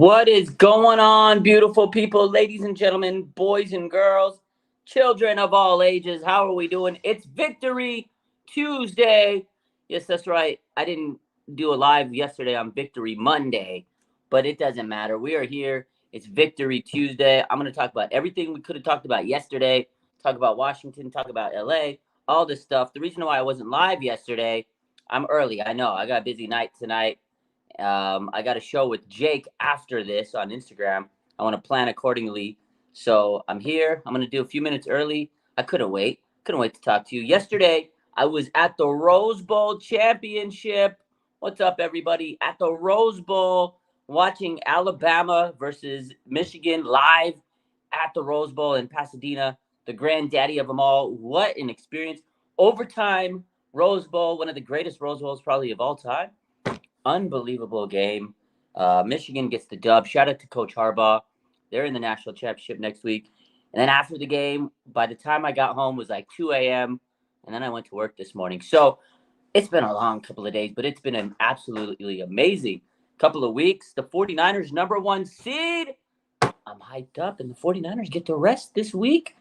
What is going on, beautiful people, ladies and gentlemen, boys and girls, children of all ages? How are we doing? It's Victory Tuesday. Yes, that's right. I didn't do a live yesterday on Victory Monday, but it doesn't matter. We are here. It's Victory Tuesday. I'm going to talk about everything we could have talked about yesterday, talk about Washington, talk about LA, all this stuff. The reason why I wasn't live yesterday, I'm early. I know. I got a busy night tonight. I got a show with Jake after this on Instagram. I want to plan accordingly. So I'm here. I'm going to do a few minutes early. I couldn't wait. Couldn't wait to talk to you. Yesterday, I was at the Rose Bowl championship. What's up, everybody? At the Rose Bowl, watching Alabama versus Michigan live at the Rose Bowl in Pasadena, the granddaddy of them all. What an experience. Overtime Rose Bowl, one of the greatest Rose Bowls probably of all time. Unbelievable game. Michigan gets the dub. Shout out to Coach Harbaugh. They're in the national championship next week. And then after the game, by the time I got home, it was like 2 a.m. And then I went to work this morning. So it's been a long couple of days, but it's been an absolutely amazing couple of weeks. The 49ers, #1 seed. I'm hyped up, and the 49ers get to rest this week,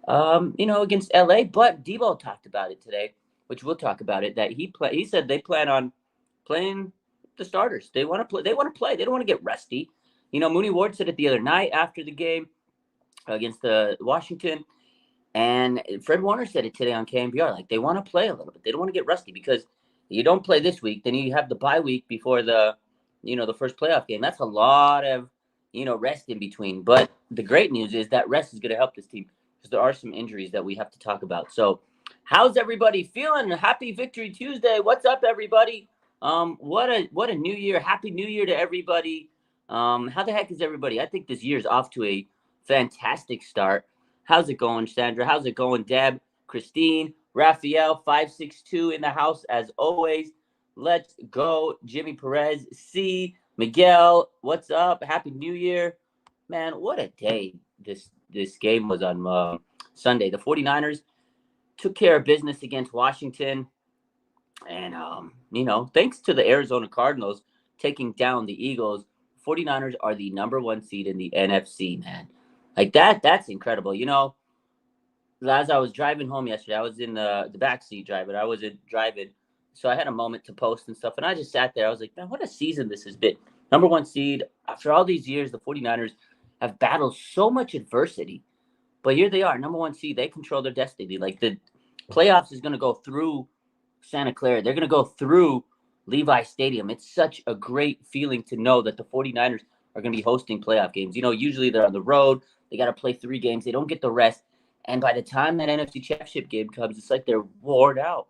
against LA. But Debo talked about it today, which we'll talk about it, that he said they plan on playing the starters. They want to play. They want to play. They don't want to get rusty. Mooney Ward said it the other night after the game against the Washington, and Fred Warner said it today on KNBR. Like, they want to play a little bit. They don't want to get rusty because you don't play this week, then you have the bye week before the first playoff game. That's a lot of rest in between. But the great news is that rest is going to help this team because there are some injuries that we have to talk about. So, how's everybody feeling? Happy Victory Tuesday. What's up, everybody? What a new year. Happy New Year to everybody. How the heck is everybody? I think this year's off to a fantastic start. How's it going, Sandra? How's it going, Deb, Christine, Raphael, 562 in the house as always. Let's go, Jimmy Perez, C, Miguel, what's up? Happy New Year. Man, what a day this game was on Sunday. The 49ers took care of business against Washington. And, thanks to the Arizona Cardinals taking down the Eagles, 49ers are the #1 seed in the NFC, man. Like, that's incredible. As I was driving home yesterday, I was in the backseat driving. I wasn't driving. So I had a moment to post and stuff. And I just sat there. I was like, man, what a season this has been. #1 seed. After all these years, the 49ers have battled so much adversity. But here they are, #1 seed. They control their destiny. Like, the playoffs is going to go through Santa Clara. They're going to go through Levi Stadium. It's such a great feeling to know that the 49ers are going to be hosting playoff games. Usually they're on the road. They got to play 3 games. They don't get the rest. And by the time that NFC Championship game comes, it's like they're worn out.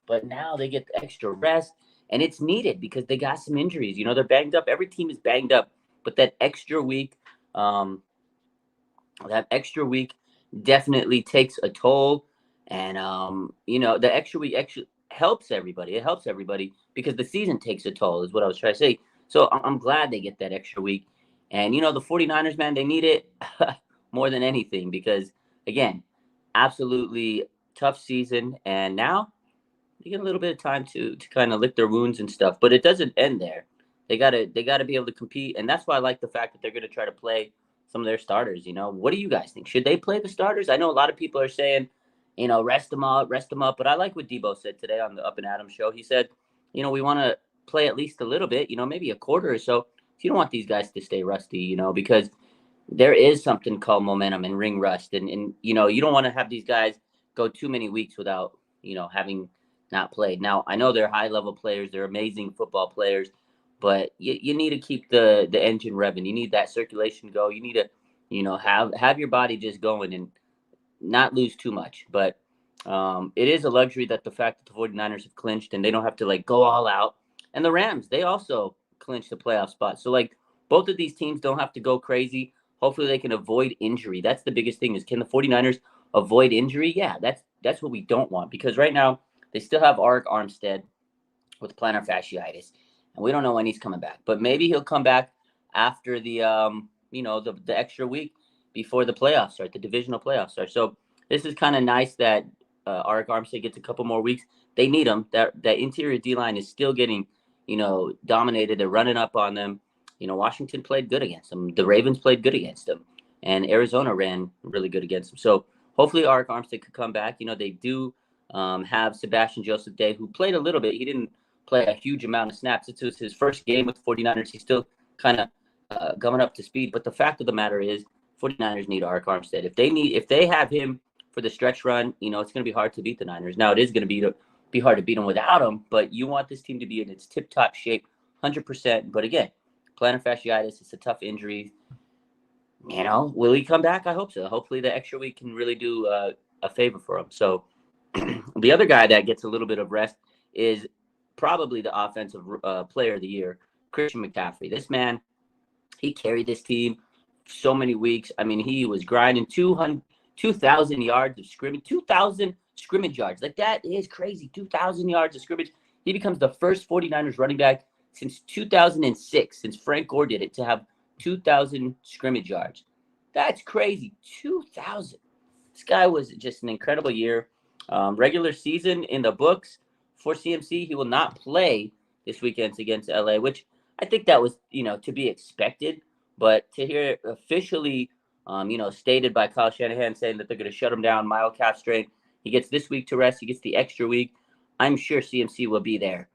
But now they get the extra rest, and it's needed because they got some injuries. They're banged up. Every team is banged up. But that extra week, definitely takes a toll. And, the extra week actually helps everybody. It helps everybody because the season takes a toll is what I was trying to say. So I'm glad they get that extra week. And, the 49ers, man, they need it more than anything because, again, absolutely tough season. And now they get a little bit of time to kind of lick their wounds and stuff. But it doesn't end there. They gotta be able to compete. And that's why I like the fact that they're going to try to play some of their starters. What do you guys think? Should they play the starters? I know a lot of people are saying, rest them up. But I like what Debo said today on the Up and Adams show. He said, we want to play at least a little bit, maybe a quarter or so. You don't want these guys to stay rusty, because there is something called momentum and ring rust. And you don't want to have these guys go too many weeks without, having not played. Now, I know they're high-level players. They're amazing football players. But you need to keep the engine revving. You need that circulation go. You need to, have your body just going and not lose too much. But it is a luxury that the fact that the 49ers have clinched and they don't have to, go all out. And the Rams, they also clinched the playoff spot. So, both of these teams don't have to go crazy. Hopefully they can avoid injury. That's the biggest thing is, can the 49ers avoid injury? Yeah, that's what we don't want. Because right now they still have Arik Armstead with plantar fasciitis. And we don't know when he's coming back. But maybe he'll come back after the the extra week before the playoffs start, the divisional playoffs start. So this is kind of nice that Arik Armstead gets a couple more weeks. They need him. That interior D-line is still getting, dominated. They're running up on them. Washington played good against them. The Ravens played good against them. And Arizona ran really good against them. So hopefully Arik Armstead could come back. They do have Sebastian Joseph Day, who played a little bit. He didn't play a huge amount of snaps. It was his first game with the 49ers. He's still kind of coming up to speed. But the fact of the matter is 49ers need Arik Armstead. If they have him for the stretch run, it's going to be hard to beat the Niners. Now, it is going to be hard to beat them without him, but you want this team to be in its tip-top shape, 100%. But again, plantar fasciitis, it's a tough injury. Will he come back? I hope so. Hopefully the extra week can really do a favor for him. So the other guy that gets a little bit of rest is probably the offensive player of the year, Christian McCaffrey. This man, he carried this team so many weeks. I mean, he was grinding 2,000 yards of scrimmage, 2,000 scrimmage yards. Like, that is crazy, 2,000 yards of scrimmage. He becomes the first 49ers running back since 2006, since Frank Gore did it, to have 2,000 scrimmage yards. That's crazy, 2,000. This guy was just an incredible year. Regular season in the books for CMC. He will not play this weekend against LA, which I think that was, to be expected. But to hear it officially, stated by Kyle Shanahan saying that they're going to shut him down, mild calf strain. He gets this week to rest. He gets the extra week. I'm sure CMC will be there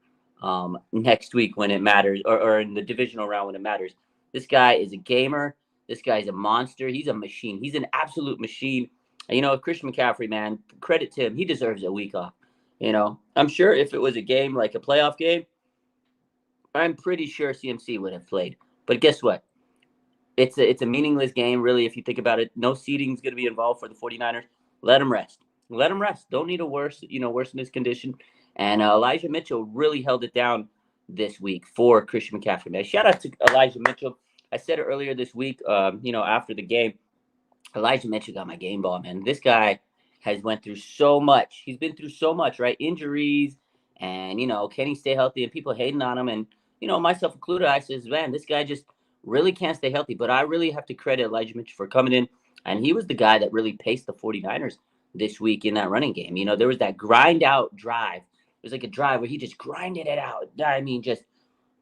next week when it matters, or in the divisional round when it matters. This guy is a gamer. This guy is a monster. He's a machine. He's an absolute machine. And, Christian McCaffrey, man, credit to him. He deserves a week off. I'm sure if it was a game like a playoff game, I'm pretty sure CMC would have played. But guess what? It's a meaningless game, really, if you think about it. No seeding is going to be involved for the 49ers. Let him rest. Let him rest. Don't need to worsen his condition. And Elijah Mitchell really held it down this week for Christian McCaffrey. Man, shout out to Elijah Mitchell. I said it earlier this week, after the game. Elijah Mitchell got my game ball, man. This guy has went through so much. He's been through so much, right? Injuries and, can he stay healthy? And people hating on him. And, myself included, I says, man, this guy just really can't stay healthy. But I really have to credit Elijah Mitchell for coming in. And he was the guy that really paced the 49ers this week in that running game. There was that grind out drive. It was like a drive where he just grinded it out. I mean, just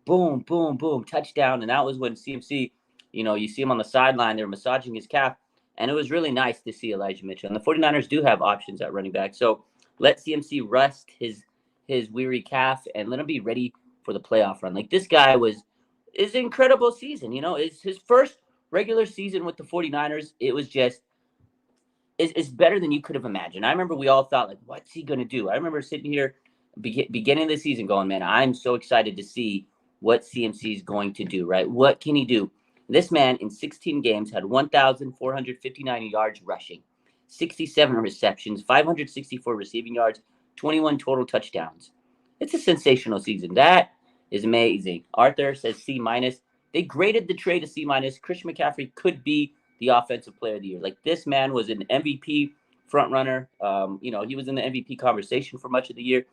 boom, boom, boom, touchdown. And that was when CMC, you see him on the sideline. They're massaging his calf. And it was really nice to see Elijah Mitchell. And the 49ers do have options at running back. So let CMC rest his weary calf and let him be ready for the playoff run. Like, this guy is an incredible season. It's his first regular season with the 49ers. It was just, it's better than you could have imagined. I remember we all thought, like, what's he going to do? I remember sitting here beginning of the season going, man, I'm so excited to see what CMC is going to do, right? What can he do? This man in 16 games had 1,459 yards rushing, 67 receptions, 564 receiving yards, 21 total touchdowns. It's a sensational season. That is amazing. Arthur says C-. They graded the trade to C-. Christian McCaffrey could be the offensive player of the year. Like, this man was an MVP front runner. He was in the MVP conversation for much of the year.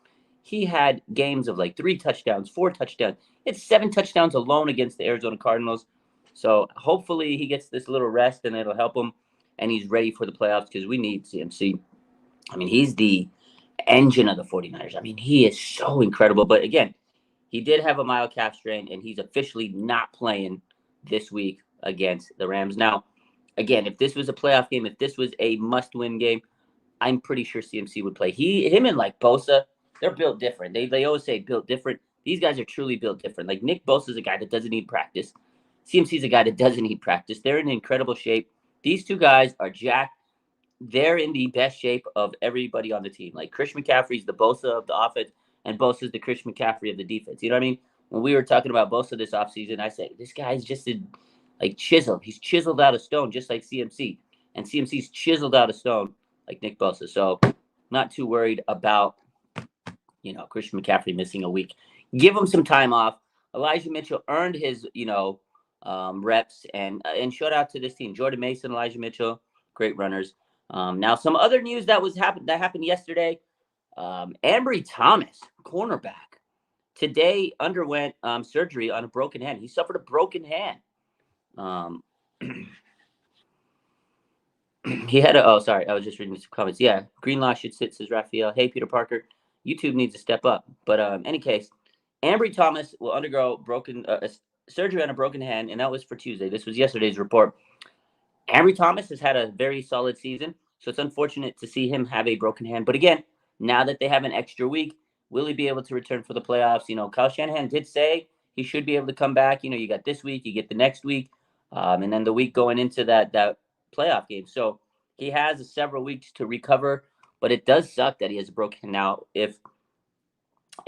He had games of like 3 touchdowns, 4 touchdowns. It's 7 touchdowns alone against the Arizona Cardinals. So hopefully he gets this little rest and it'll help him and he's ready for the playoffs because we need CMC. I mean, he's the engine of the 49ers. I mean, he is so incredible. But again, he did have a mild calf strain and he's officially not playing this week against the Rams. Now, again, if this was a playoff game, if this was a must-win game, I'm pretty sure CMC would play. Him and like Bosa, they're built different. They always say built different. These guys are truly built different. Like, Nick Bosa is a guy that doesn't need practice. CMC is a guy that doesn't need practice. They're in incredible shape. These two guys are jacked. They're in the best shape of everybody on the team. Like, Christian McCaffrey's the Bosa of the offense, and Bosa's the Christian McCaffrey of the defense. You know what I mean? When we were talking about Bosa this offseason, I said, this guy's just chiseled. He's chiseled out of stone, just like CMC. And CMC's chiseled out of stone like Nick Bosa. So not too worried about, Christian McCaffrey missing a week. Give him some time off. Elijah Mitchell earned his, reps and shout out to this team. Jordan Mason, Elijah Mitchell, great runners. Now some other news that happened yesterday. Ambry Thomas, cornerback, today underwent surgery on a broken hand. He suffered a broken hand. He had sorry, I was just reading some comments. Yeah, Greenlaw should sit, says Raphael. Hey, Peter Parker, YouTube needs to step up. But any case, Ambry Thomas will undergo surgery on a broken hand, and that was for Tuesday. This was yesterday's report. Ambry Thomas has had a very solid season, so it's unfortunate to see him have a broken hand. But again, now that they have an extra week, will he be able to return for the playoffs? Kyle Shanahan did say he should be able to come back. You got this week, you get the next week, and then the week going into that playoff game. So he has several weeks to recover, but it does suck that he has a broken hand. Now, if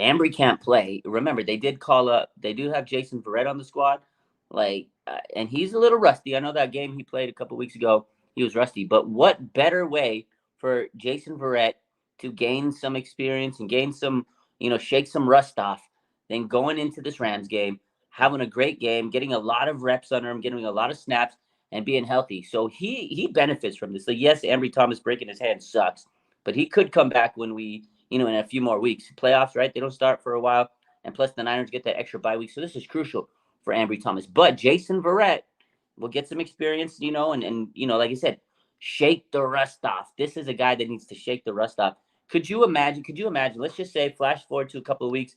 Ambry can't play, remember, they do have Jason Verrett on the squad. And he's a little rusty. I know that game he played a couple weeks ago, he was rusty. But what better way for Jason Verrett to gain some experience and gain some, shake some rust off than going into this Rams game, having a great game, getting a lot of reps under him, getting a lot of snaps, and being healthy. So he benefits from this. So yes, Ambry Thomas breaking his hand sucks, but he could come back when we, in a few more weeks. Playoffs, right? They don't start for a while. And plus the Niners get that extra bye week. So this is crucial for Ambry Thomas. But Jason Verrett will get some experience, and like I said, shake the rust off. This is a guy that needs to shake the rust off. Could you imagine, let's just say, flash forward to a couple of weeks,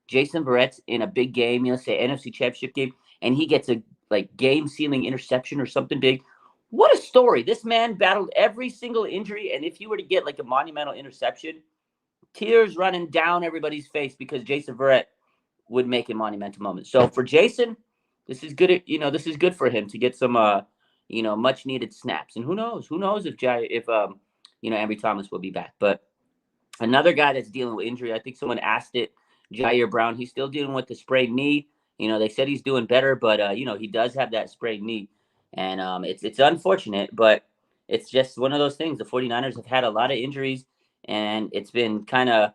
Jason Verrett's in a big game, say NFC Championship game, and he gets a game-sealing interception or something big. What a story. This man battled every single injury, and if you were to get a monumental interception, tears running down everybody's face because Jason Verrett would make a monumental moment. So for Jason, this is good. This is good for him to get some, much needed snaps. And who knows if Ambry Thomas will be back. But another guy that's dealing with injury, I think someone asked it, Jair Brown. He's still dealing with the sprained knee. They said he's doing better, but he does have that sprained knee, and it's unfortunate, but it's just one of those things. The 49ers have had a lot of injuries, and it's been kind of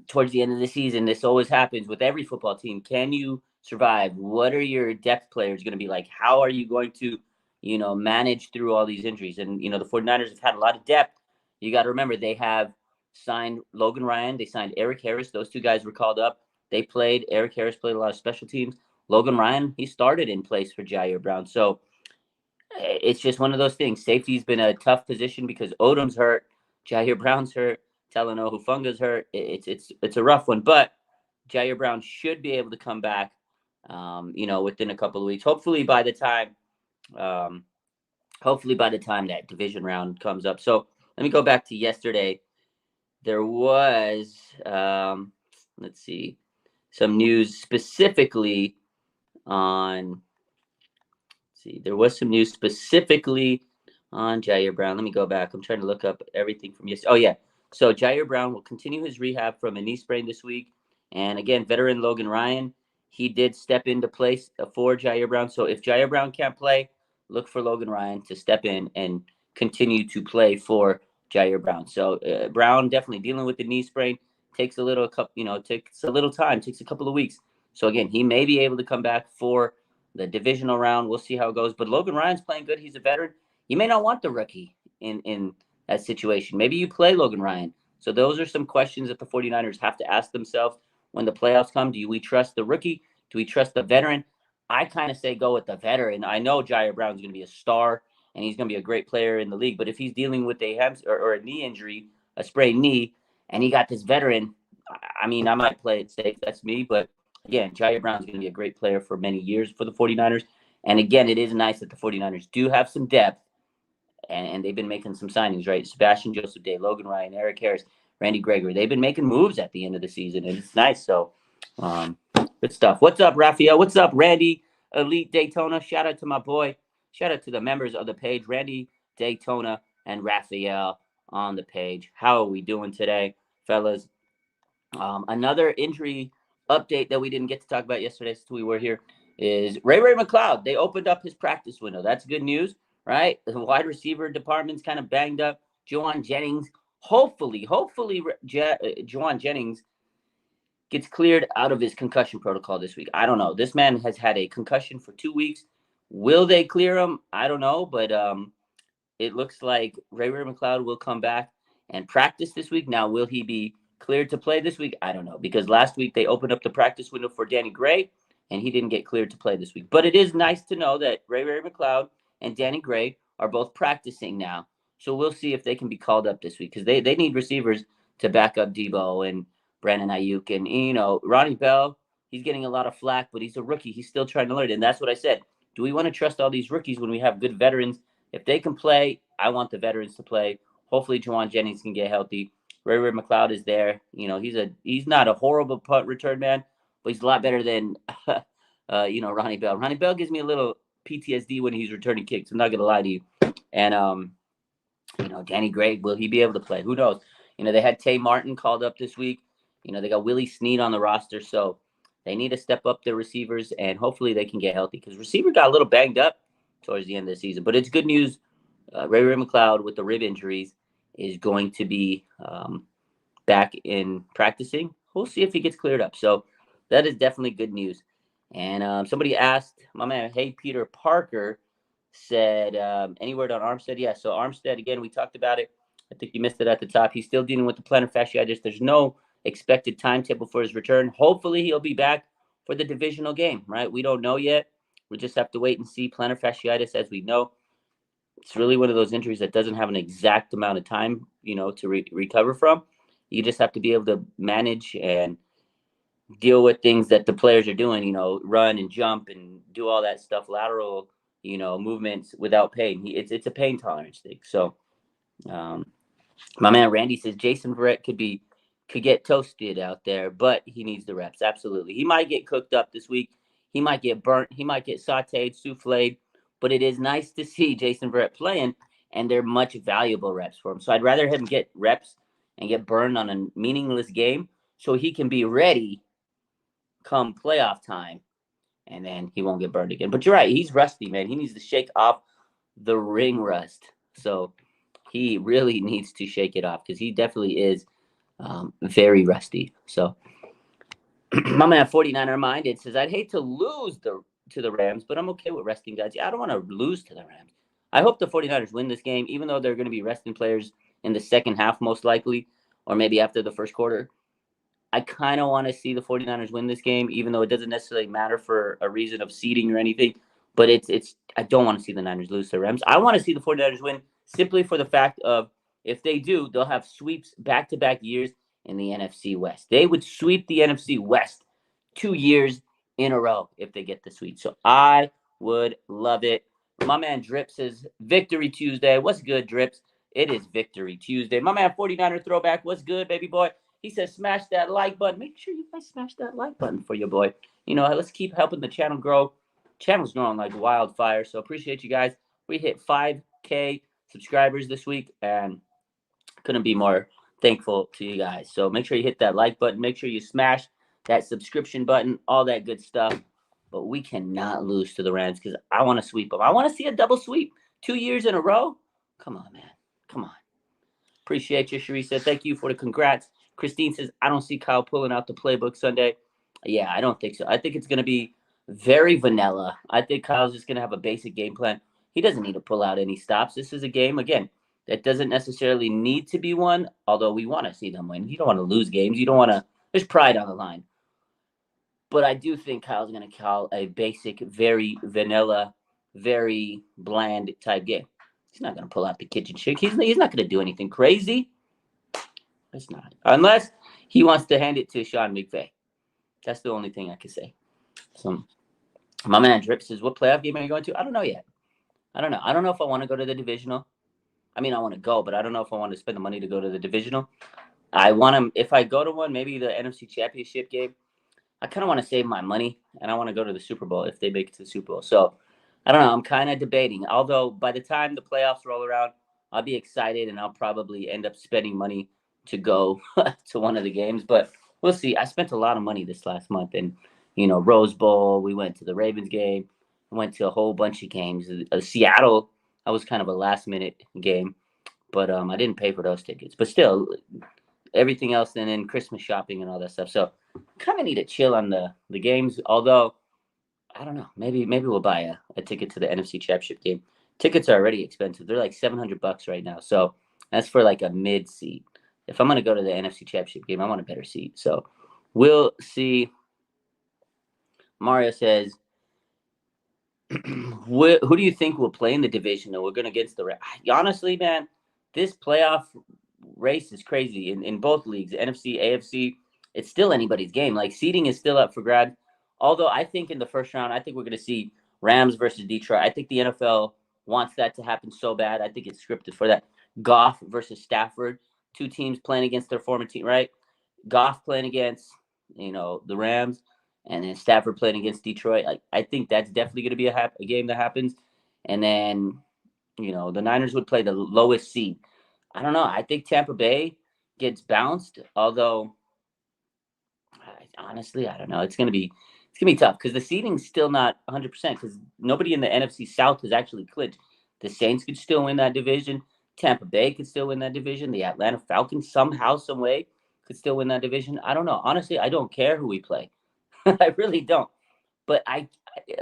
towards the end of the season. This always happens with every football team. Can you survive? What are your depth players going to be like? How are you going to, manage through all these injuries? And, the 49ers have had a lot of depth. You got to remember, they have signed Logan Ryan. They signed Eric Harris. Those two guys were called up. They played. Eric Harris played a lot of special teams. Logan Ryan, he started in place for Jair Brown. So it's just one of those things. Safety's been a tough position because Odom's hurt. Jair Brown's hurt. Talanoa Hufunga's hurt. It's a rough one, but Jair Brown should be able to come back, within a couple of weeks. Hopefully by the time that division round comes up. So let me go back to yesterday. There was, let's see, some news specifically on. There was some news specifically on Jair Brown. Let me go back. I'm trying to look up everything from yesterday. Oh yeah. So Jair Brown will continue his rehab from a knee sprain this week. And again, veteran Logan Ryan, he did step into place for Jair Brown. So if Jair Brown can't play, look for Logan Ryan to step in and continue to play for Jair Brown. So Brown definitely dealing with the knee sprain. Takes a little time, takes a couple of weeks. So again, he may be able to come back for the divisional round. We'll see how it goes. But Logan Ryan's playing good. He's a veteran. You may not want the rookie in that situation. Maybe you play Logan Ryan. So those are some questions that the 49ers have to ask themselves when the playoffs come. Do we trust the rookie? Do we trust the veteran? I kind of say go with the veteran. I know Jair Brown's going to be a star, and he's going to be a great player in the league. But if he's dealing with a a knee injury, a sprained knee, and he got this veteran, I might play it safe. That's me. But again, Jair Brown's going to be a great player for many years for the 49ers. And again, it is nice that the 49ers do have some depth, and they've been making some signings, right? Sebastian Joseph Day, Logan Ryan, Eric Harris, Randy Gregory. They've been making moves at the end of the season, and it's nice. So good stuff. What's up, Raphael? What's up, Randy Elite Daytona? Shout out to my boy. Shout out to the members of the page, Randy Daytona and Raphael on the page. How are we doing today, fellas? Another injury update that we didn't get to talk about yesterday since we were here is Ray McCloud. They opened up his practice window. That's good news, right? The wide receiver department's kind of banged up. Juwan Jennings, hopefully, Juwan Jennings gets cleared out of his concussion protocol this week. I don't know. This man has had a concussion for 2 weeks. Will they clear him? I don't know, but it looks like Ray McCloud will come back and practice this week. Now, will he be cleared to play this week? I don't know, because last week they opened up the practice window for Danny Gray, and he didn't get cleared to play this week. But it is nice to know that Ray McCloud and Danny Gray are both practicing now. So we'll see if they can be called up this week, because they need receivers to back up Debo and Brandon Ayuk. And, Ronnie Bell, He's getting a lot of flack, but he's a rookie. He's still trying to learn. And that's what I said. Do we want to trust all these rookies when we have good veterans? If they can play, I want the veterans to play. Hopefully, Juwan Jennings can get healthy. Ray McCloud is there. He's not a horrible punt return man, but he's a lot better than Ronnie Bell. Ronnie Bell gives me a little PTSD when he's returning kicks. I'm not gonna lie to you. And Danny Gray, will he be able to play? Who knows? They had Tay Martin called up this week. They got Willie Snead on the roster, so they need to step up their receivers, and hopefully they can get healthy because receiver got a little banged up towards the end of the season. But it's good news. Ray McCloud with the rib injuries is going to be back in practicing. We'll see if he gets cleared up. So that is definitely good news. And somebody asked, my man, hey, Peter Parker said, any word on Armstead? Yeah, so Armstead, again, we talked about it. I think you missed it at the top. He's still dealing with the plantar fasciitis. There's no expected timetable for his return. Hopefully he'll be back for the divisional game, right? We don't know yet. We just have to wait and see. Plantar fasciitis, as we know, it's really one of those injuries that doesn't have an exact amount of time, to recover from. You just have to be able to manage and deal with things that the players are doing, run and jump and do all that stuff, lateral, movements without pain. It's a pain tolerance thing. So my man Randy says Jason Verrett could get toasted out there, but he needs the reps. Absolutely. He might get cooked up this week. He might get burnt. He might get sauteed, souffled. But it is nice to see Jason Verrett playing, and they're much valuable reps for him. So I'd rather him get reps and get burned on a meaningless game so he can be ready come playoff time, and then he won't get burned again. But you're right. He's rusty, man. He needs to shake off the ring rust. So he really needs to shake it off because he definitely is very rusty. So my man 49er Minded says, I'd hate to lose to the Rams, but I'm okay with resting guys. Yeah, I don't want to lose to the Rams. I hope the 49ers win this game, even though they're going to be resting players in the second half most likely, or maybe after the first quarter. I kind of want to see the 49ers win this game, even though it doesn't necessarily matter for a reason of seeding or anything. But I don't want to see the Niners lose to the Rams. I want to see the 49ers win simply for the fact of if they do, they'll have sweeps back-to-back years in the NFC West. They would sweep the NFC West 2 years in a row if they get the sweep. So I would love it. My man Drip says, Victory Tuesday. What's good, Drips? It is Victory Tuesday. My man 49er Throwback. What's good, baby boy? He says, smash that like button. Make sure you guys smash that like button for your boy. Let's keep helping the channel grow. Channel's growing like wildfire, so appreciate you guys. We hit 5K subscribers this week, and couldn't be more thankful to you guys. So make sure you hit that like button. Make sure you smash that subscription button, all that good stuff. But we cannot lose to the Rams because I want to sweep them. I want to see a double sweep 2 years in a row. Come on, man. Come on. Appreciate you, Sharisa. Thank you for the congrats. Christine says, I don't see Kyle pulling out the playbook Sunday. Yeah, I don't think so. I think it's going to be very vanilla. I think Kyle's just going to have a basic game plan. He doesn't need to pull out any stops. This is a game, again, that doesn't necessarily need to be won, although we want to see them win. You don't want to lose games. You don't want to – there's pride on the line. But I do think Kyle's going to call a basic, very vanilla, very bland type game. He's not going to pull out the kitchen sink. He's not going to do anything crazy. It's not. Unless he wants to hand it to Sean McVay. That's the only thing I can say. So my man Drip says, what playoff game are you going to? I don't know yet. I don't know. I don't know if I want to go to the divisional. I mean, I want to go, but I don't know if I want to spend the money to go to the divisional. I want to, if I go to one, maybe the NFC Championship game, I kind of want to save my money, and I want to go to the Super Bowl if they make it to the Super Bowl. So I don't know. I'm kind of debating. Although by the time the playoffs roll around, I'll be excited, and I'll probably end up spending money to go to one of the games. But we'll see. I spent a lot of money this last month, and, Rose Bowl, we went to the Ravens game, went to a whole bunch of games. Seattle, that was kind of a last-minute game, but I didn't pay for those tickets. But still, everything else, and then Christmas shopping and all that stuff. So kind of need to chill on the games, although I don't know. Maybe we'll buy a ticket to the NFC Championship game. Tickets are already expensive. They're like $700 right now. So that's for like a mid seat. If I'm going to go to the NFC Championship game, I want a better seat. So we'll see. Mario says, who do you think will play in the division? We're going against the Rams. Honestly, man, this playoff race is crazy in both leagues, NFC, AFC. it's still anybody's game. Like, seeding is still up for grabs. Although I think in the first round, I think we're going to see Rams versus Detroit. I think the NFL wants that to happen so bad. I think it's scripted for that. Goff versus Stafford, two teams playing against their former team, right? Goff playing against, the Rams, and then Stafford playing against Detroit. Like, I think that's definitely going to be a game that happens. And then, the Niners would play the lowest seed. I don't know. I think Tampa Bay gets bounced, although honestly, I don't know. It's gonna be tough because the seeding's still not 100% because nobody in the NFC South has actually clinched. The Saints could still win that division. Tampa Bay could still win that division. The Atlanta Falcons somehow, some way could still win that division. I don't know. Honestly, I don't care who we play. I really don't. But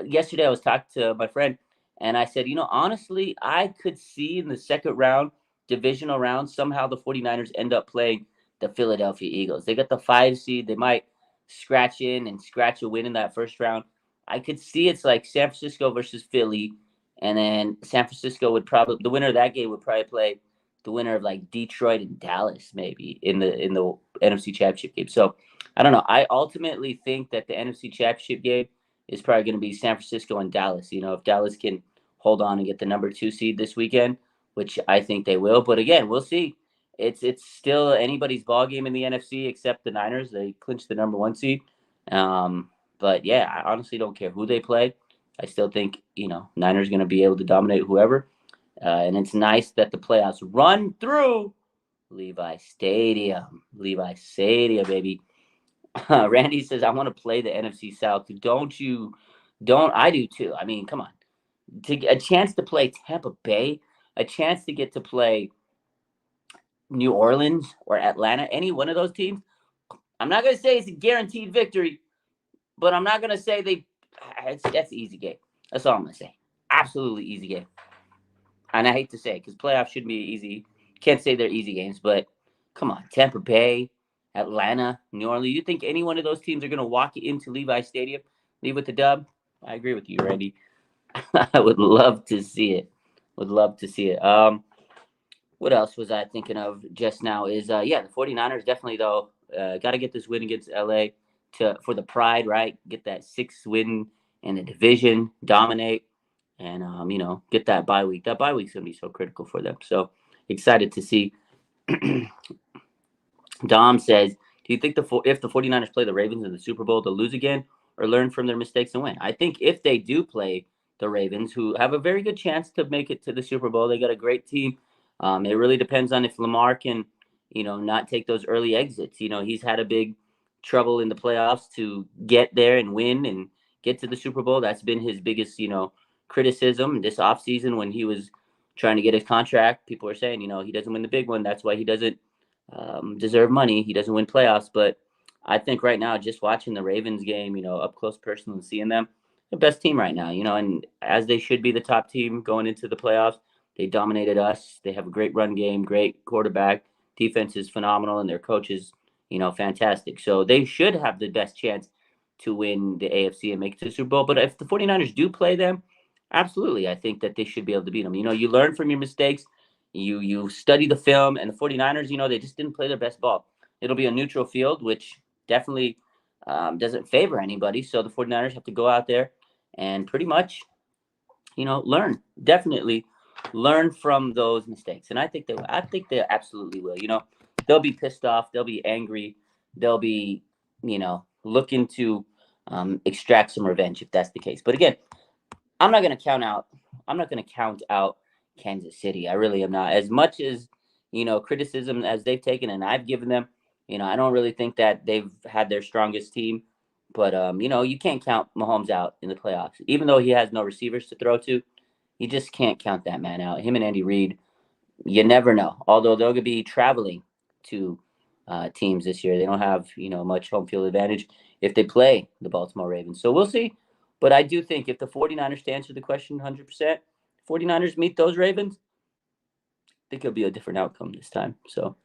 yesterday I was talking to my friend and I said, honestly, I could see in the second round, divisional round, somehow the 49ers end up playing the Philadelphia Eagles. They got the 5 seed. They might scratch in and scratch a win in that first round. I could see it's like San Francisco versus Philly, and then San Francisco would probably, the winner of that game would probably play the winner of like Detroit and Dallas maybe in the NFC Championship game. So I don't know. I ultimately think that the NFC Championship game is probably going to be San Francisco and Dallas. If Dallas can hold on and get the number 2 seed this weekend, which I think they will. But again, we'll see. It's still anybody's ball game in the NFC except the Niners. They clinched the number 1 seed. But yeah, I honestly don't care who they play. I still think Niners going to be able to dominate whoever. And it's nice that the playoffs run through Levi Stadium. Levi Stadium, baby. Randy says, I want to play the NFC South. Don't I do too. I mean, come on. A chance to play Tampa Bay, a chance to get to play New Orleans or Atlanta, any one of those teams. I'm not going to say it's a guaranteed victory, but I'm not going to say that's an easy game. That's all I'm going to say. Absolutely easy game. And I hate to say it because playoffs shouldn't be easy. Can't say they're easy games, but come on, Tampa Bay, Atlanta, New Orleans. You think any one of those teams are going to walk into Levi Stadium, leave with the dub? I agree with you, Randy. I would love to see it. Would love to see it. What else was I thinking of just now is, the 49ers definitely, though, got to get this win against LA for the pride, right? Get that 6th win in the division, dominate, and, get that bye week. That bye week's going to be so critical for them. So excited to see. Dom says, do you think if the 49ers play the Ravens in the Super Bowl, they'll lose again or learn from their mistakes and win? I think if they do play the Ravens, who have a very good chance to make it to the Super Bowl, they got a great team. It really depends on if Lamar can, not take those early exits. He's had a big trouble in the playoffs to get there and win and get to the Super Bowl. That's been his biggest, criticism this offseason when he was trying to get his contract. People are saying, he doesn't win the big one. That's why he doesn't deserve money. He doesn't win playoffs. But I think right now, just watching the Ravens game, up close personally, seeing them, the best team right now, and as they should be the top team going into the playoffs. They dominated us. They have a great run game, great quarterback. Defense is phenomenal, and their coach is, fantastic. So they should have the best chance to win the AFC and make it to the Super Bowl. But if the 49ers do play them, absolutely, I think that they should be able to beat them. You learn from your mistakes. You study the film, and the 49ers, they just didn't play their best ball. It'll be a neutral field, which definitely doesn't favor anybody. So the 49ers have to go out there and pretty much, learn. Definitely learn from those mistakes. And I think they will. I think they absolutely will. They'll be pissed off. They'll be angry. They'll be, looking to extract some revenge if that's the case. But again, I'm not going to count out Kansas City. I really am not. As much as, criticism as they've taken and I've given them, I don't really think that they've had their strongest team. But, you can't count Mahomes out in the playoffs. Even though he has no receivers to throw to, you just can't count that man out. Him and Andy Reid, you never know. Although they're going to be traveling to teams this year. They don't have, much home field advantage if they play the Baltimore Ravens. So we'll see. But I do think if the 49ers, to answer the question 100%, 49ers meet those Ravens, I think it'll be a different outcome this time. So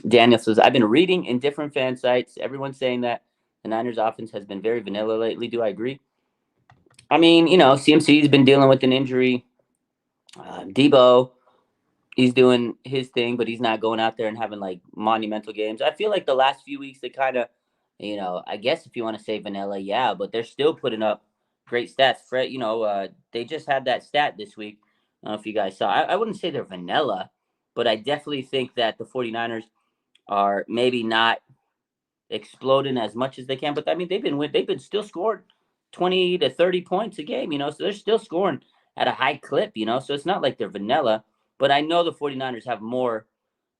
Daniel says, I've been reading in different fan sites. Everyone's saying that the Niners offense has been very vanilla lately. Do I agree? I mean, CMC's been dealing with an injury. Debo, He's doing his thing, but he's not going out there and having like monumental games. I feel like the last few weeks they kind of, I guess if you want to say vanilla, yeah, but they're still putting up great stats. Fred, they just had that stat this week. I don't know if you guys saw. I wouldn't say they're vanilla, but I definitely think that the 49ers are maybe not exploding as much as they can. But I mean, they've been still scoring 20 to 30 points a game, so they're still scoring at a high clip, so it's not like they're vanilla. But I know the 49ers have more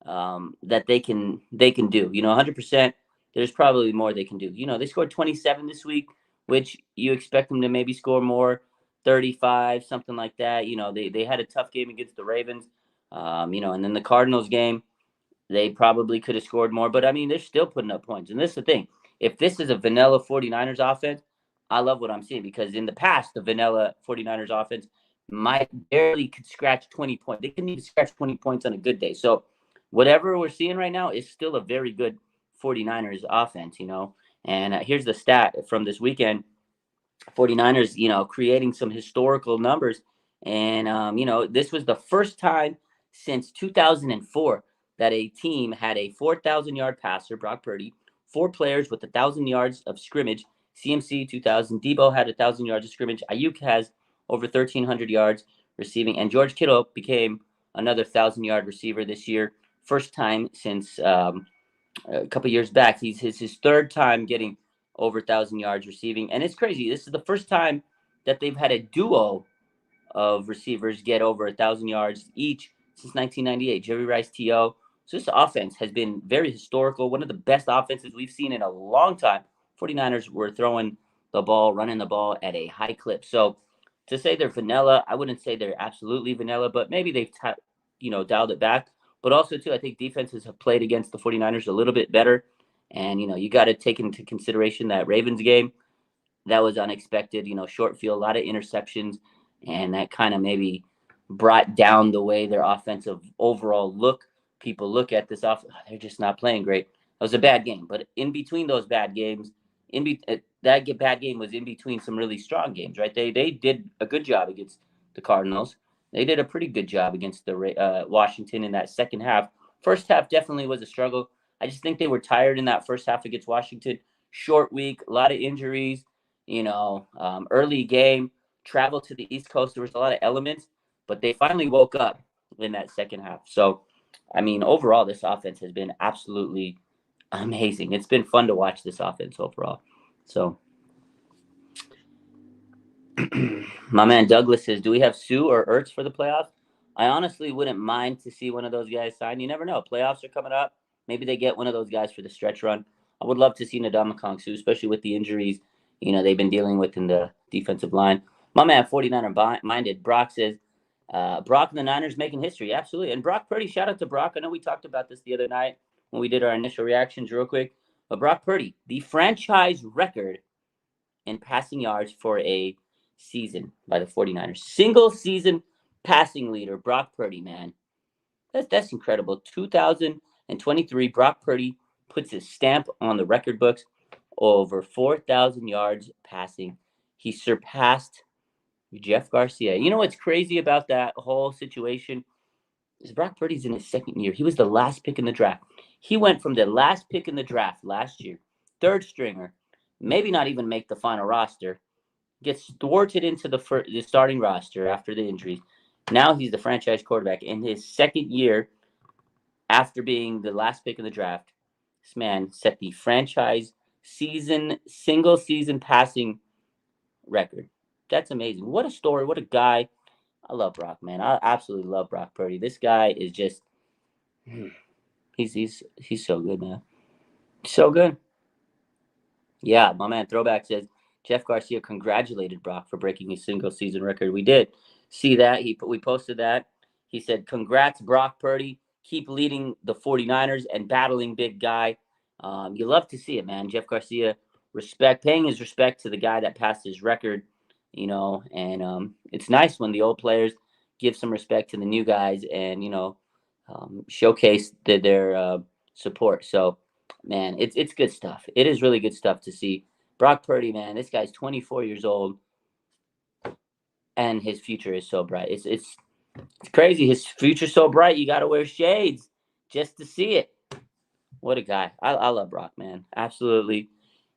that they can do. 100%. There's probably more they can do. They scored 27 this week, which you expect them to maybe score more, 35, something like that. They had a tough game against the Ravens, and then the Cardinals game, they probably could have scored more. But I mean, they're still putting up points. And this is the thing. If this is a vanilla 49ers offense, I love what I'm seeing, because in the past, the vanilla 49ers offense might barely could scratch 20 points. They couldn't even scratch 20 points on a good day. So whatever we're seeing right now is still a very good 49ers offense, And here's the stat from this weekend. 49ers, creating some historical numbers. And, this was the first time since 2004 that a team had a 4,000-yard passer, Brock Purdy, 4 players with 1,000 yards of scrimmage. CMC 2,000. Debo had 1,000 yards of scrimmage. Ayuk has over 1,300 yards receiving. And George Kittle became another 1,000-yard receiver this year. First time since a couple years back. He's his third time getting over 1,000 yards receiving. And it's crazy. This is the first time that they've had a duo of receivers get over 1,000 yards each since 1998. Jerry Rice, T.O. So this offense has been very historical, one of the best offenses we've seen in a long time. 49ers were throwing the ball, running the ball at a high clip. So to say they're vanilla, I wouldn't say they're absolutely vanilla, but maybe they've dialed it back. But also, too, I think defenses have played against the 49ers a little bit better. And, you got to take into consideration that Ravens game. That was unexpected, short field, a lot of interceptions. And that kind of maybe brought down the way their offensive overall look. People look at this off, they're just not playing great. That was a bad game. But in between those bad games, that bad game was in between some really strong games, right? They did a good job against the Cardinals. They did a pretty good job against the Washington in that second half. First half definitely was a struggle. I just think they were tired in that first half against Washington. Short week, a lot of injuries, early game, travel to the East Coast. There was a lot of elements, but they finally woke up in that second half. So, I mean, overall, this offense has been absolutely amazing. It's been fun to watch this offense overall. So, my man Douglas says, do we have Sue or Ertz for the playoffs? I honestly wouldn't mind to see one of those guys sign. You never know. Playoffs are coming up. Maybe they get one of those guys for the stretch run. I would love to see Ndamukong Suh, especially with the injuries, they've been dealing with in the defensive line. My man 49er minded, Brock says, Brock and the Niners making history. Absolutely. And Brock Purdy, shout out to Brock. I know we talked about this the other night when we did our initial reactions real quick. But Brock Purdy, the franchise record in passing yards for a season by the 49ers. Single season passing leader, Brock Purdy, man. That's incredible. 2023, Brock Purdy puts his stamp on the record books, over 4,000 yards passing. He surpassed Jeff Garcia. You know what's crazy about that whole situation is Brock Purdy's in his second year. He was the last pick in the draft. He went from the last pick in the draft last year, third stringer, maybe not even make the final roster, gets thwarted into the starting roster after the injuries. Now he's the franchise quarterback in his second year after being the last pick in the draft. This man set the franchise single season passing record. That's amazing. What a story. What a guy. I love Brock, man. I absolutely love Brock Purdy. This guy is just he's so good, man. So good. Yeah, my man Throwback says Jeff Garcia congratulated Brock for breaking his single season record. We did see that. We posted that. He said, congrats, Brock Purdy. Keep leading the 49ers and battling big guy. You love to see it, man. Jeff Garcia paying his respect to the guy that passed his record, and it's nice when the old players give some respect to the new guys and, showcase their support. So, man, it's good stuff. It is really good stuff to see. Brock Purdy, man, this guy's 24 years old, and his future is so bright. It's crazy. His future's so bright, you got to wear shades just to see it. What a guy. I love Brock, man. Absolutely.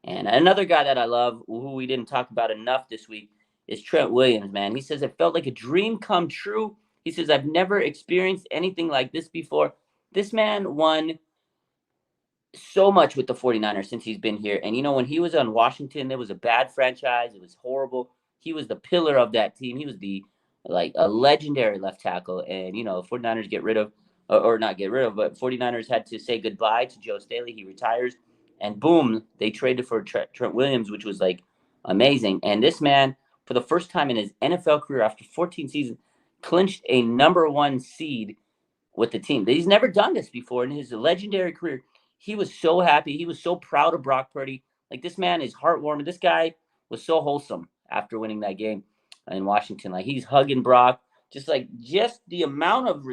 And another guy that I love, who we didn't talk about enough this week, is Trent Williams, man. He says it felt like a dream come true. He says, I've never experienced anything like this before. This man won so much with the 49ers since he's been here. And, when he was on Washington, there was a bad franchise. It was horrible. He was the pillar of that team. He was a legendary left tackle. And, 49ers get rid of, or not get rid of, but 49ers had to say goodbye to Joe Staley. He retires. And boom, they traded for Trent Williams, which was amazing. And this man, for the first time in his NFL career after 14 seasons, clinched a number one seed with the team. He's never done this before in his legendary career. He was so happy. He was so proud of Brock Purdy. This man is heartwarming. This guy was so wholesome after winning that game in Washington. He's hugging Brock. Just the amount of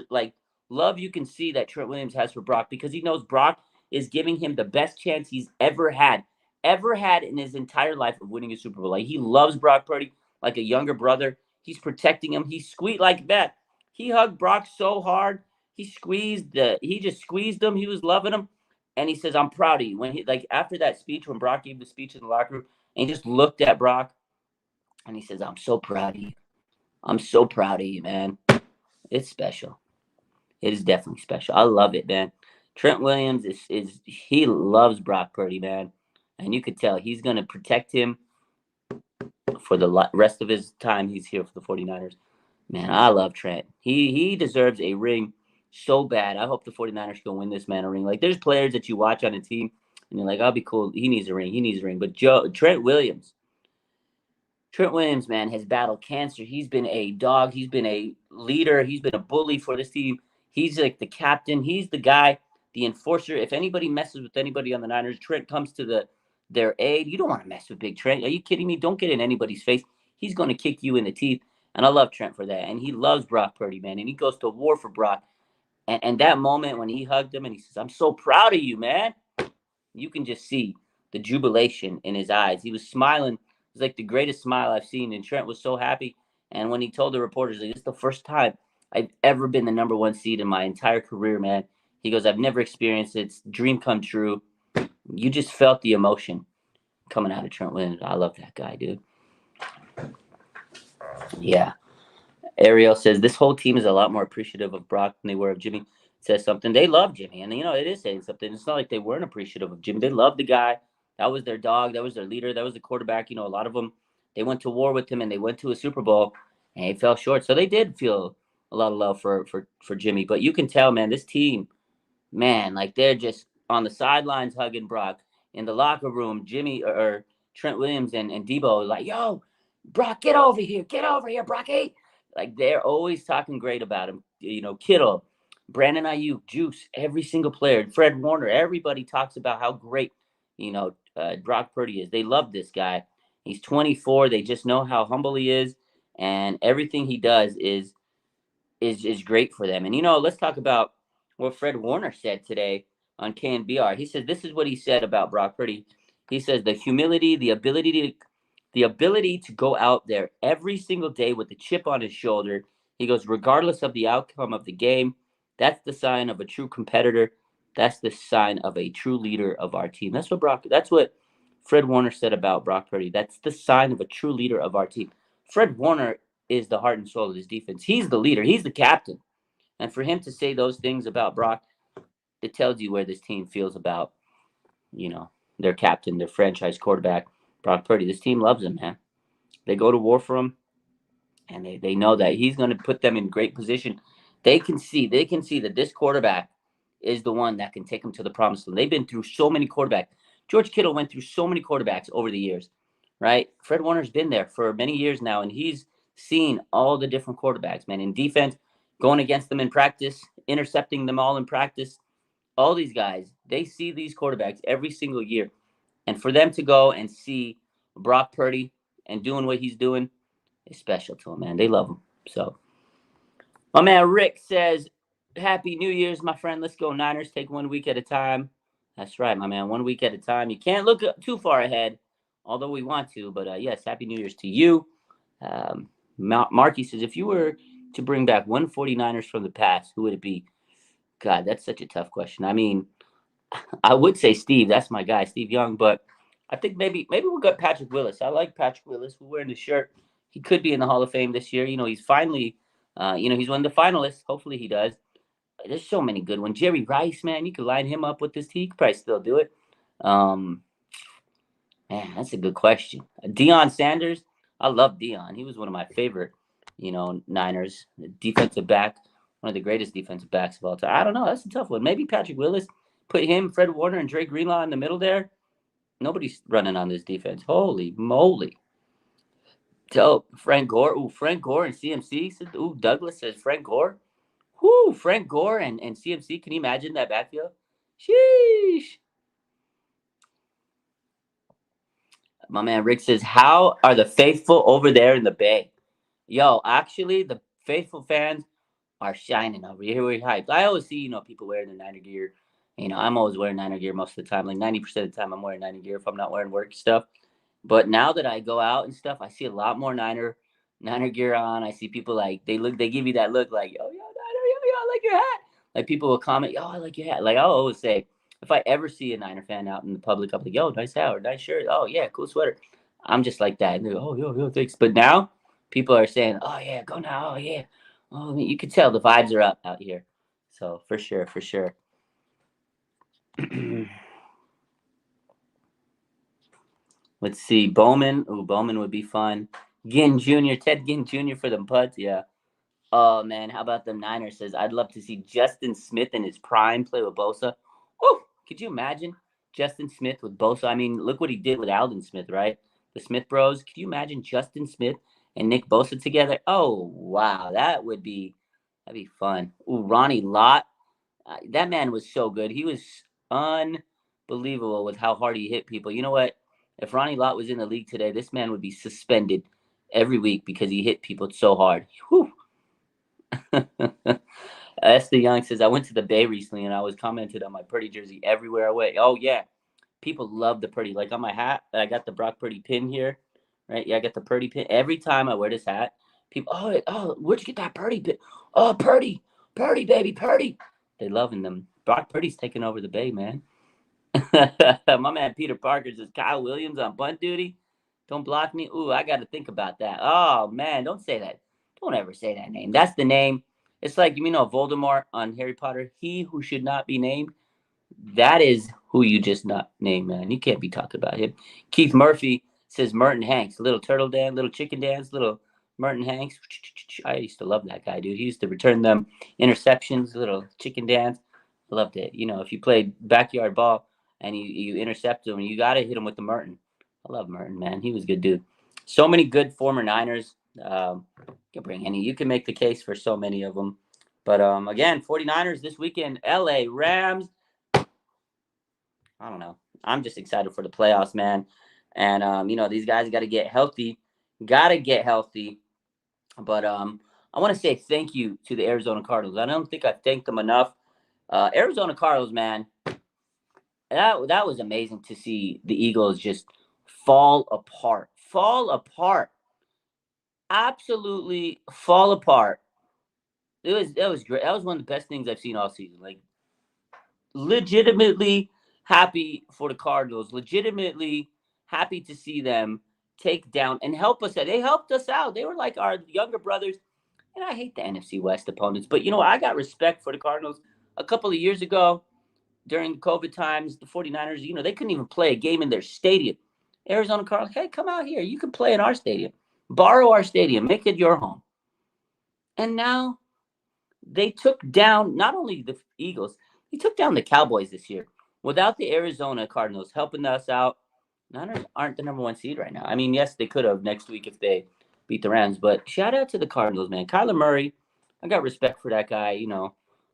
love you can see that Trent Williams has for Brock, because he knows Brock is giving him the best chance he's ever had in his entire life of winning a Super Bowl. He loves Brock Purdy like a younger brother. He's protecting him. He squeezed like that. He hugged Brock so hard. He just squeezed him. He was loving him. And he says, I'm proud of you. When he, after that speech, when Brock gave the speech in the locker room, and he just looked at Brock and he says, I'm so proud of you. I'm so proud of you, man. It's special. It is definitely special. I love it, man. Trent Williams he loves Brock Purdy, man. And you could tell he's going to protect him for the rest of his time he's here for the 49ers. Man, I love Trent. He deserves a ring so bad. I hope the 49ers can win this man a ring. There's players that you watch on a team and you're like, I'll be cool. He needs a ring. But Trent Williams, man, has battled cancer. He's been a dog. He's been a leader. He's been a bully for this team. He's the captain. He's the guy, the enforcer. If anybody messes with anybody on the Niners, Trent comes to their aid. You don't want to mess with Big Trent. Are you kidding me? Don't get in anybody's face. He's going to kick you in the teeth. And I love Trent for that. And he loves Brock Purdy, man. And he goes to war for Brock. And that moment when he hugged him and he says, I'm so proud of you, man. You can just see the jubilation in his eyes. He was smiling. It was the greatest smile I've seen. And Trent was so happy. And when he told the reporters, it's the first time I've ever been the number one seed in my entire career, man. He goes, I've never experienced it. It's a dream come true. You just felt the emotion coming out of Trent Williams. I love that guy, dude. Yeah. Ariel says, this whole team is a lot more appreciative of Brock than they were of Jimmy. Says something. They love Jimmy. And, it is saying something. It's not like they weren't appreciative of Jimmy. They loved the guy. That was their dog. That was their leader. That was the quarterback. A lot of them, they went to war with him and they went to a Super Bowl and he fell short. So they did feel a lot of love for Jimmy. But you can tell, man, this team, man, they're just on the sidelines hugging Brock. In the locker room, Jimmy or Trent Williams and Debo yo, Brock, get over here, Brock. Hey. They're always talking great about him. Kittle, Brandon Ayuk, Juice, every single player, Fred Warner, everybody talks about how great, Brock Purdy is. They love this guy. He's 24. They just know how humble he is, and everything he does is great for them. And let's talk about what Fred Warner said today on KNBR. He said this is what he said about Brock Purdy. He says the humility, the ability to go out there every single day with a chip on his shoulder. He goes, regardless of the outcome of the game, that's the sign of a true competitor. That's the sign of a true leader of our team. That's what Fred Warner said about Brock Purdy. That's the sign of a true leader of our team. Fred Warner is the heart and soul of this defense. He's the leader. He's the captain. And for him to say those things about Brock, it tells you where this team feels about, their captain, their franchise quarterback, Brock Purdy. This team loves him, man. They go to war for him, and they know that he's going to put them in great position. They can see that this quarterback is the one that can take them to the promised land. They've been through so many quarterbacks. George Kittle went through so many quarterbacks over the years, right? Fred Warner's been there for many years now, and he's seen all the different quarterbacks, man. In defense, going against them in practice, intercepting them all in practice. All these guys, they see these quarterbacks every single year. And for them to go and see Brock Purdy and doing what he's doing is special to them, man. They love him. So, my man Rick says, Happy New Year's, my friend. Let's go Niners. Take 1 week at a time. That's right, my man. 1 week at a time. You can't look too far ahead, although we want to. But, yes, Happy New Year's to you. Marky says, if you were to bring back one 49ers from the past, who would it be? God, that's such a tough question. I mean, I would say Steve. That's my guy, Steve Young. But I think maybe we'll get Patrick Willis. I like Patrick Willis. We're wearing the shirt. He could be in the Hall of Fame this year. He's finally, he's one of the finalists. Hopefully he does. There's so many good ones. Jerry Rice, man, you could line him up with this team. He could probably still do it. Um, Man, that's a good question. Deion Sanders. I love Deion. He was one of my favorite, Niners defensive back, one of the greatest defensive backs of all time. I don't know. That's a tough one. Maybe Patrick Willis. Put him, Fred Warner, and Dre Greenlaw in the middle there. Nobody's running on this defense. Holy moly. So Frank Gore. Ooh, Frank Gore and CMC. Ooh, Douglas says Frank Gore. Whoo, Frank Gore and CMC. Can you imagine that backfield? Sheesh. My man Rick says, how are the faithful over there in the Bay? Yo, actually, the faithful fans are shining over here. We're hyped. I always see, people wearing the Niner gear. I'm always wearing Niner gear most of the time. Like 90% of the time, I'm wearing Niner gear if I'm not wearing work stuff. But now that I go out and stuff, I see a lot more Niner gear on. I see people like they give you that look like, yo, Niner, yo, I like your hat. Like people will comment, yo, I like your hat. Like I'll always say, if I ever see a Niner fan out in the public, I'm like, yo, nice hat or nice shirt. Oh yeah, cool sweater. I'm just like that. And they're, oh, yo, thanks. But now people are saying, oh yeah, go now. Oh yeah. Oh, you can tell the vibes are up out here. So for sure, for sure. Let's see. Bowman. Ooh, Bowman would be fun. Ginn Jr., Ted Ginn Jr. for them putts. Yeah. Oh, man. How about the Niners? Says, I'd love to see Justin Smith in his prime play with Bosa. Oh, could you imagine Justin Smith with Bosa? I mean, look what he did with Aldon Smith, right? The Smith bros. Could you imagine Justin Smith and Nick Bosa together? Oh, wow. That'd be fun. Ooh, Ronnie Lott. That man was so good. He was unbelievable with how hard he hit people. You know what? If Ronnie Lott was in the league today, this man would be suspended every week because he hit people so hard. Whew. Esther Young says, I went to the Bay recently and I was commented on my Purdy jersey everywhere I went. Oh, yeah. People love the Purdy. Like on my hat, I got the Brock Purdy pin here, right? Yeah, I got the Purdy pin. Every time I wear this hat, people, where'd you get that Purdy pin? Oh, Purdy, baby, Purdy. They loving them. Brock Purdy's taking over the Bay, man. My man Peter Parker says, Kyle Williams on bunt duty. Don't block me. Ooh, I got to think about that. Oh, man, don't say that. Don't ever say that name. That's the name. It's like, Voldemort on Harry Potter. He who should not be named. That is who you just not named, man. You can't be talking about him. Keith Murphy says Merton Hanks. Little turtle dance, little chicken dance, little Merton Hanks. I used to love that guy, dude. He used to return them interceptions, little chicken dance. I loved it. If you played backyard ball and you intercept him, you got to hit him with the Merton. I love Merton, man. He was a good dude. So many good former Niners. You can make the case for so many of them. But again, 49ers this weekend, LA Rams. I don't know. I'm just excited for the playoffs, man. And these guys got to get healthy. But I want to say thank you to the Arizona Cardinals. I don't think I've thanked them enough. Arizona Cardinals, man. That was amazing to see the Eagles just fall apart. Absolutely fall apart. That was great. That was one of the best things I've seen all season. Like legitimately happy for the Cardinals. Legitimately happy to see them take down and help us out. They helped us out. They were like our younger brothers. And I hate the NFC West opponents, but I got respect for the Cardinals. A couple of years ago, during COVID times, the 49ers, they couldn't even play a game in their stadium. Arizona Cardinals, hey, come out here. You can play in our stadium. Borrow our stadium. Make it your home. And now they took down not only the Eagles, they took down the Cowboys this year. Without the Arizona Cardinals helping us out, Niners aren't the number one seed right now. I mean, yes, they could have next week if they beat the Rams, but shout out to the Cardinals, man. Kyler Murray, I got respect for that guy,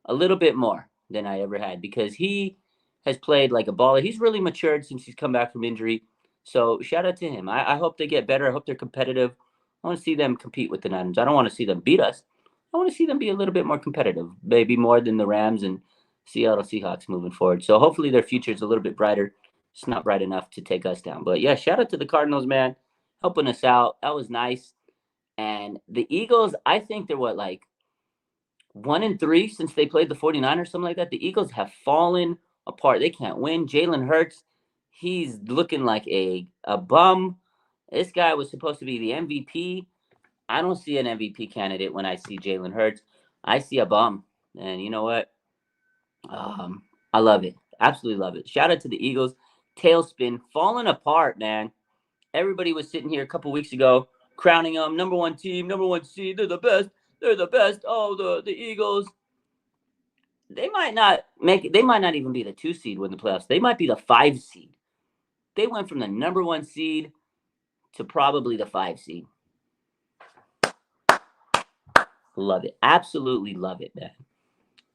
a little bit more than I ever had because he has played like a baller. He's really matured since he's come back from injury. So shout out to him. I hope they get better. I hope they're competitive. I want to see them compete with the Niners. I don't want to see them beat us. I want to see them be a little bit more competitive, maybe more than the Rams and Seattle Seahawks moving forward. So hopefully their future is a little bit brighter. It's not bright enough to take us down. But yeah, shout out to the Cardinals, man, helping us out. That was nice. And the Eagles, I think they're what, like 1-3 since they played the 49ers, something like that. The Eagles have fallen apart. They can't win. Jalen Hurts, he's looking like a bum. This guy was supposed to be the MVP. I don't see an MVP candidate when I see Jalen Hurts. I see a bum. And you know what? I love it. Absolutely love it. Shout out to the Eagles. Tailspin, falling apart, man. Everybody was sitting here a couple weeks ago crowning them number one team, number one seed. They're the best. They're the best. Oh, the Eagles. They might not make it. They might not even be the 2 seed win the playoffs. They might be the 5 seed. They went from the number 1 seed to probably the 5 seed. Love it. Absolutely love it, man.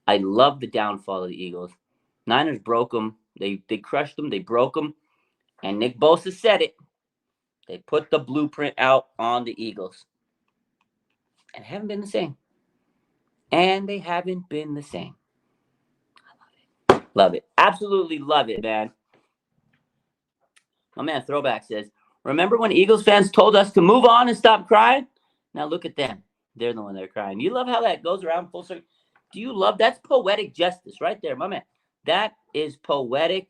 I love the downfall of the Eagles. Niners broke them. They crushed them. They broke them. And Nick Bosa said it. They put the blueprint out on the Eagles. And haven't been the same. And they haven't been the same. I love it. Love it. Absolutely love it, man. My man Throwback says, remember when Eagles fans told us to move on and stop crying? Now look at them. They're the one that are crying. You love how that goes around full circle? Do you love? That's poetic justice right there, my man. That is poetic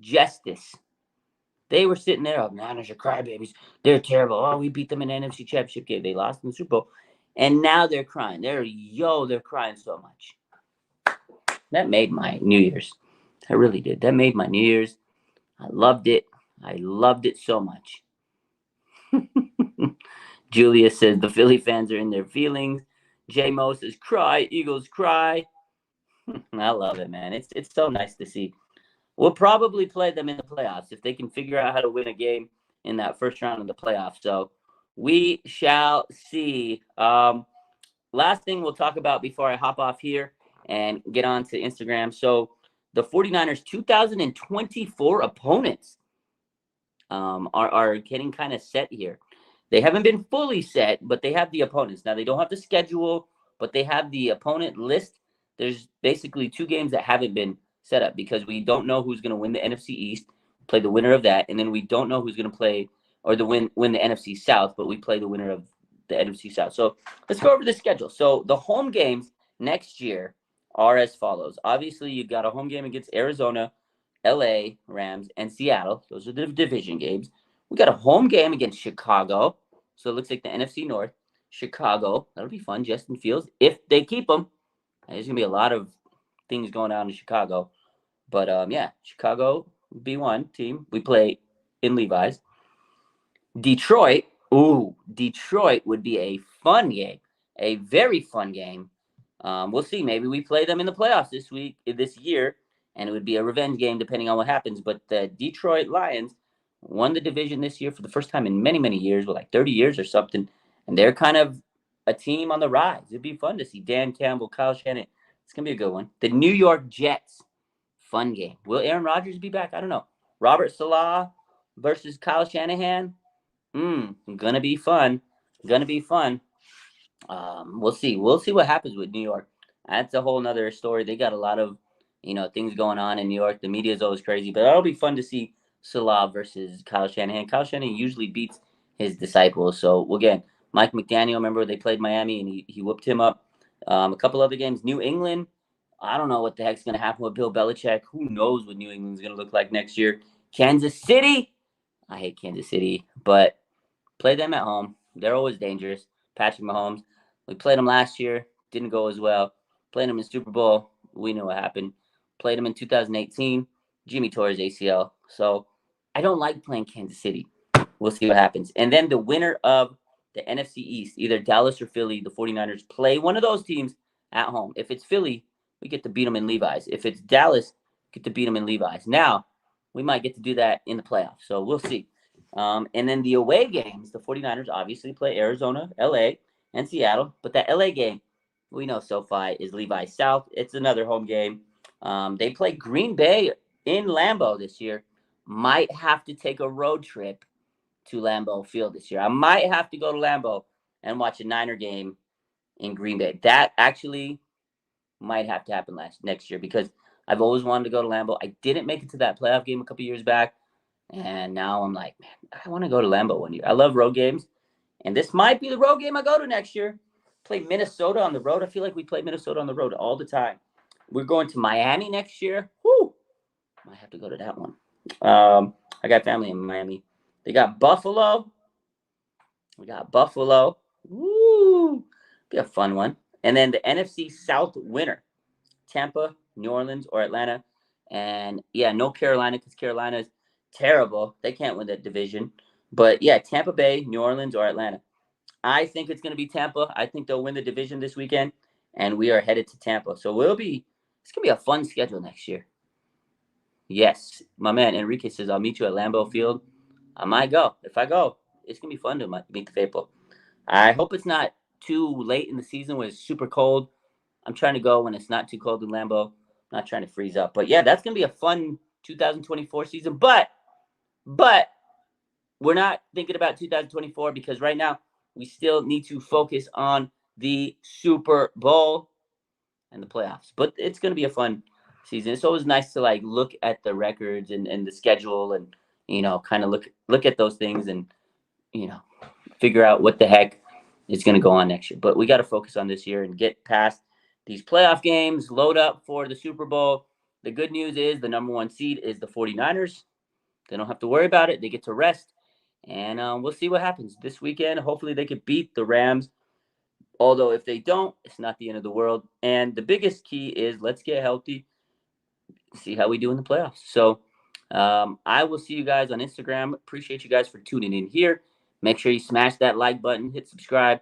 justice. They were sitting there, oh, Niners are crybabies. They're terrible. Oh, we beat them in the NFC Championship game. They lost in the Super Bowl. And now they're crying. They're crying so much. That made my New Year's. I really did. That made my New Year's. I loved it. I loved it so much. Julia says the Philly fans are in their feelings. J-Mo says, cry, Eagles, cry. I love it, man. It's so nice to see. We'll probably play them in the playoffs if they can figure out how to win a game in that first round of the playoffs. So we shall see. Last thing we'll talk about before I hop off here and get on to Instagram. So the 49ers 2024 opponents are getting kind of set here. They haven't been fully set, but they have the opponents. Now, they don't have the schedule, but they have the opponent list. There's basically 2 games that haven't been set up because we don't know who's going to win the NFC East, play the winner of that, and then we don't know who's going to play or win the NFC South, but we play the winner of the NFC South. So let's go over the schedule. So the home games next year are as follows. Obviously, you've got a home game against Arizona, LA, Rams, and Seattle. Those are the division games. We got a home game against Chicago. So it looks like the NFC North. Chicago. That'll be fun. Justin Fields, if they keep him. There's going to be a lot of things going on in Chicago. But, yeah, Chicago B1 team. We play in Levi's. Detroit. Ooh, Detroit would be a fun game. A very fun game. We'll see. Maybe we play them in the playoffs this year, and it would be a revenge game depending on what happens. But the Detroit Lions won the division this year for the first time in many, many years, like 30 years or something. And they're kind of a team on the rise. It'd be fun to see Dan Campbell, Kyle Shanahan. It's going to be a good one. The New York Jets. Fun game. Will Aaron Rodgers be back? I don't know. Robert Salah versus Kyle Shanahan. Gonna be fun. We'll see. We'll see what happens with New York. That's a whole nother story. They got a lot of, things going on in New York. The media is always crazy, but that'll be fun to see Salah versus Kyle Shanahan. Kyle Shanahan usually beats his disciples. So again, Mike McDaniel, remember they played Miami and he whooped him up. A couple other games. New England. I don't know what the heck's going to happen with Bill Belichick. Who knows what New England's going to look like next year. Kansas City. I hate Kansas City, but play them at home. They're always dangerous. Patrick Mahomes. We played them last year. Didn't go as well. Played them in Super Bowl. We know what happened. Played them in 2018. Jimmy tore his ACL. So I don't like playing Kansas City. We'll see what happens. And then the winner of the NFC East, either Dallas or Philly, the 49ers play one of those teams at home. If it's Philly, we get to beat them in Levi's. If it's Dallas, we get to beat them in Levi's. Now, we might get to do that in the playoffs. So we'll see. And then the away games, the 49ers obviously play Arizona, LA, and Seattle. But that LA game, we know SoFi is Levi's South. It's another home game. They play Green Bay in Lambeau this year. Might have to take a road trip to Lambeau Field this year. I might have to go to Lambeau and watch a Niner game in Green Bay. That actually might have to happen next year because I've always wanted to go to Lambeau. I didn't make it to that playoff game a couple years back, and now I'm like, man, I want to go to Lambeau one year. I love road games. And this might be the road game I go to next year. Play Minnesota on the road. I feel like we play Minnesota on the road all the time. We're going to Miami next year. Whoo! Might have to go to that one. I got family in Miami. They got Buffalo. We got Buffalo. Woo! Be a fun one. And then the NFC South winner, Tampa, New Orleans, or Atlanta. And yeah, no Carolina because Carolina is terrible. They can't win that division. But yeah, Tampa Bay, New Orleans, or Atlanta. I think it's going to be Tampa. I think they'll win the division this weekend, and we are headed to Tampa. So it's going to be a fun schedule next year. Yes, my man Enrique says I'll meet you at Lambeau Field. I might go. If I go, it's going to be fun to meet the faithful. I hope it's not too late in the season when it's super cold. I'm trying to go when it's not too cold in Lambeau. I'm not trying to freeze up. But yeah, that's going to be a fun 2024 season. But we're not thinking about 2024 because right now we still need to focus on the Super Bowl and the playoffs. But it's going to be a fun season. It's always nice to like look at the records and the schedule and kind of look at those things and figure out what the heck is going to go on next year. But we got to focus on this year and get past these playoff games, load up for the Super Bowl. The good news is the number 1 seed is the 49ers. They don't have to worry about it. They get to rest. And we'll see what happens this weekend. Hopefully they could beat the Rams. Although if they don't, it's not the end of the world. And the biggest key is let's get healthy, see how we do in the playoffs. So I will see you guys on Instagram. Appreciate you guys for tuning in here. Make sure you smash that like button, hit subscribe,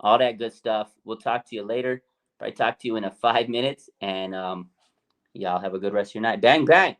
all that good stuff. We'll talk to you later. Probably talk to you in 5 minutes. And y'all have a good rest of your night. Bang, bang.